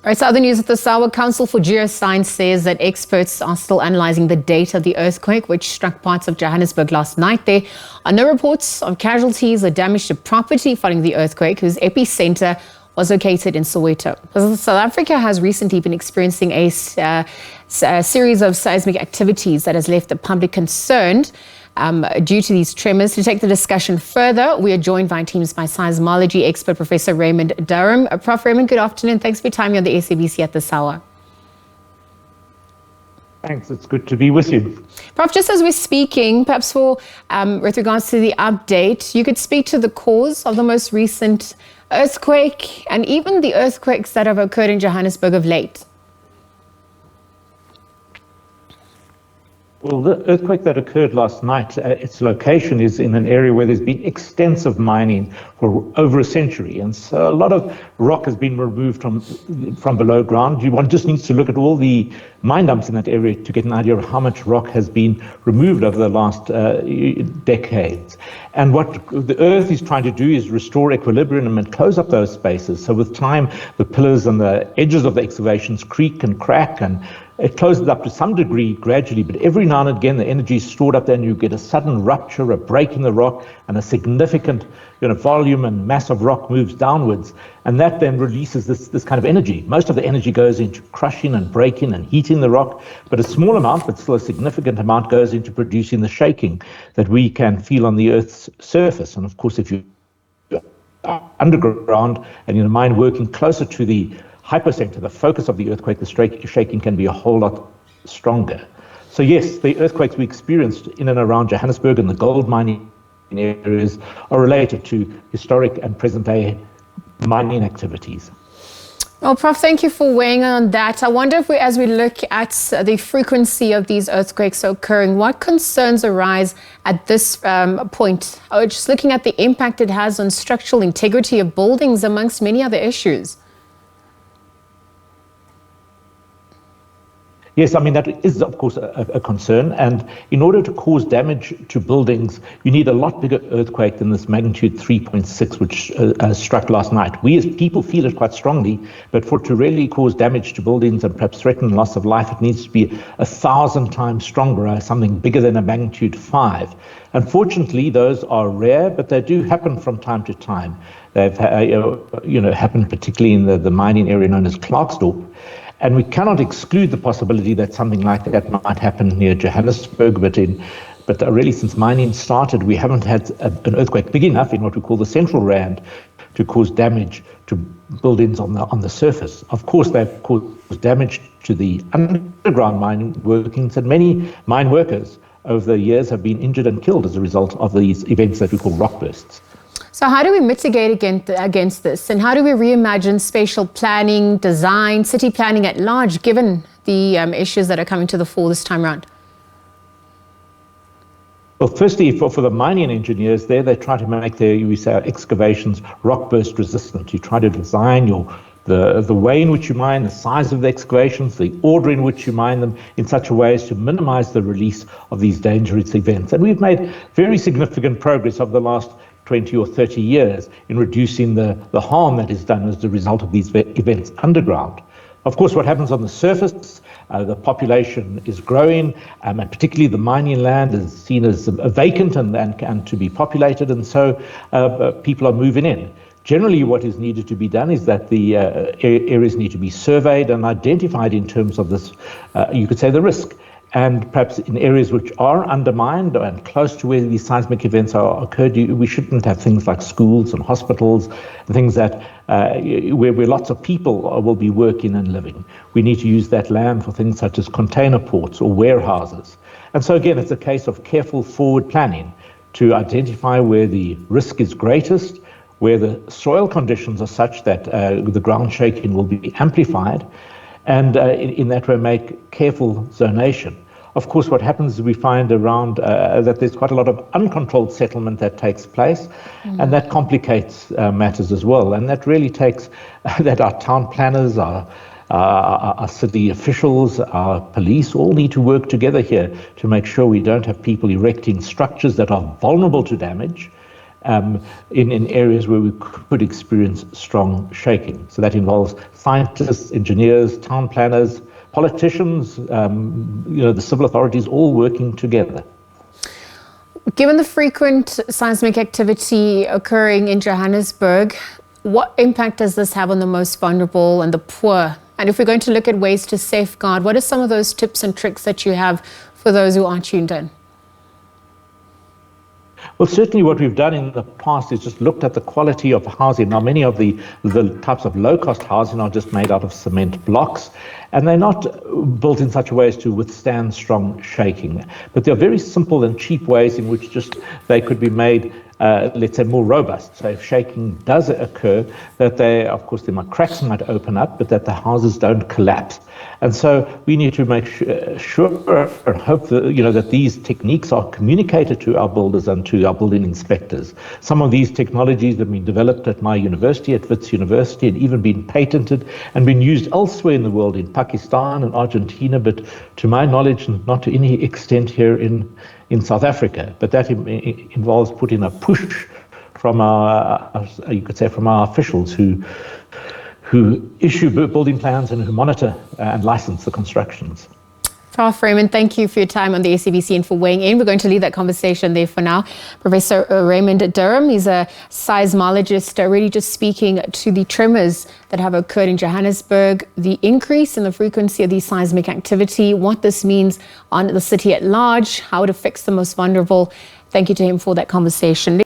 Right, so other news at the South Council for GeoScience says that experts are still analysing the date of the earthquake which struck parts of Johannesburg last night. There are no reports of casualties or damage to property following the earthquake, whose epicentre was located in Soweto. South Africa has recently been experiencing a series of seismic activities that has left the public concerned due to these tremors. To take the discussion further, we are joined by teams by seismology expert Professor Raymond Durrheim. Prof. Raymond, good afternoon. Thanks for your time here on the SABC at this hour. Thanks, it's good to be with you. Prof, just as we're speaking, perhaps with regards to the update, you could speak to the cause of the most recent earthquake and even the earthquakes that have occurred in Johannesburg of late. Well, the earthquake that occurred last night, its location is in an area where there's been extensive mining for over a century. And so a lot of rock has been removed from below ground. One just needs to look at all the mine dumps in that area to get an idea of how much rock has been removed over the last decades. And what the Earth is trying to do is restore equilibrium and close up those spaces. So with time, the pillars and the edges of the excavations creak and crack, and it closes up to some degree gradually, but every now and again the energy is stored up there and you get a sudden rupture, a break in the rock, and a significant volume and mass of rock moves downwards. And that then releases this kind of energy. Most of the energy goes into crushing and breaking and heating the rock, but a small amount, but still a significant amount, goes into producing the shaking that we can feel on the Earth's surface. And of course, if you are underground and in a mine working closer to the hypocenter, the focus of the earthquake, the shaking can be a whole lot stronger. So yes, the earthquakes we experienced in and around Johannesburg and the gold mining areas are related to historic and present-day mining activities. Well, Prof, thank you for weighing on that. I wonder if as we look at the frequency of these earthquakes occurring, what concerns arise at this point? Just looking at the impact it has on structural integrity of buildings, amongst many other issues. Yes, I mean, that is, of course, a concern. And in order to cause damage to buildings, you need a lot bigger earthquake than this magnitude 3.6, which struck last night. We as people feel it quite strongly, but for it to really cause damage to buildings and perhaps threaten loss of life, it needs to be 1,000 times stronger, something bigger than a magnitude 5. Unfortunately, those are rare, but they do happen from time to time. They've happened particularly in the mining area known as Klerksdorp. And we cannot exclude the possibility that something like that might happen near Johannesburg, but really since mining started, we haven't had an earthquake big enough in what we call the central rand to cause damage to buildings on the surface. Of course, they've caused damage to the underground mining workings, and many mine workers over the years have been injured and killed as a result of these events that we call rock bursts. So how do we mitigate against this? And how do we reimagine spatial planning, design, city planning at large, given the issues that are coming to the fore this time around? Well, firstly, for the mining engineers they try to make their excavations rock burst resistant. You try to design the way in which you mine, the size of the excavations, the order in which you mine them in such a way as to minimize the release of these dangerous events. And we've made very significant progress over the last 20 or 30 years in reducing the harm that is done as a result of these events underground. Of course, what happens on the surface, the population is growing, and particularly the mining land is seen as vacant and to be populated, and so people are moving in. Generally, what is needed to be done is that the areas need to be surveyed and identified in terms of this, you could say, the risk. And perhaps in areas which are undermined and close to where these seismic events are occurred, we shouldn't have things like schools and hospitals, things that where lots of people will be working and living. We need to use that land for things such as container ports or warehouses. And so again, it's a case of careful forward planning to identify where the risk is greatest, where the soil conditions are such that the ground shaking will be amplified, and in that way make careful zonation. Of course, what happens is we find around that there's quite a lot of uncontrolled settlement that takes place, and that complicates matters as well. And that really takes that our town planners, our city officials, our police all need to work together here to make sure we don't have people erecting structures that are vulnerable to damage in areas where we could experience strong shaking. So that involves scientists, engineers, town planners, politicians, the civil authorities all working together. Given the frequent seismic activity occurring in Johannesburg, what impact does this have on the most vulnerable and the poor? And if we're going to look at ways to safeguard, what are some of those tips and tricks that you have for those who aren't tuned in? Well, certainly what we've done in the past is just looked at the quality of housing. Now, many of the types of low-cost housing are just made out of cement blocks, and they're not built in such a way as to withstand strong shaking. But there are very simple and cheap ways in which just they could be made, let's say, more robust. So if shaking does occur, that cracks might open up, but that the houses don't collapse. And so we need to make sure and hope that, that these techniques are communicated to our builders and to our building inspectors. Some of these technologies have been developed at my university, at Wits University, and even been patented and been used elsewhere in the world, in Pakistan and Argentina, but to my knowledge, not to any extent here in South Africa. But that involves putting a push from our officials who issue building plans and who monitor and license the constructions. Prof. Raymond, thank you for your time on the SABC and for weighing in. We're going to leave that conversation there for now. Professor Raymond Durrheim, he's a seismologist, really just speaking to the tremors that have occurred in Johannesburg, the increase in the frequency of the seismic activity, what this means on the city at large, how it affects the most vulnerable. Thank you to him for that conversation.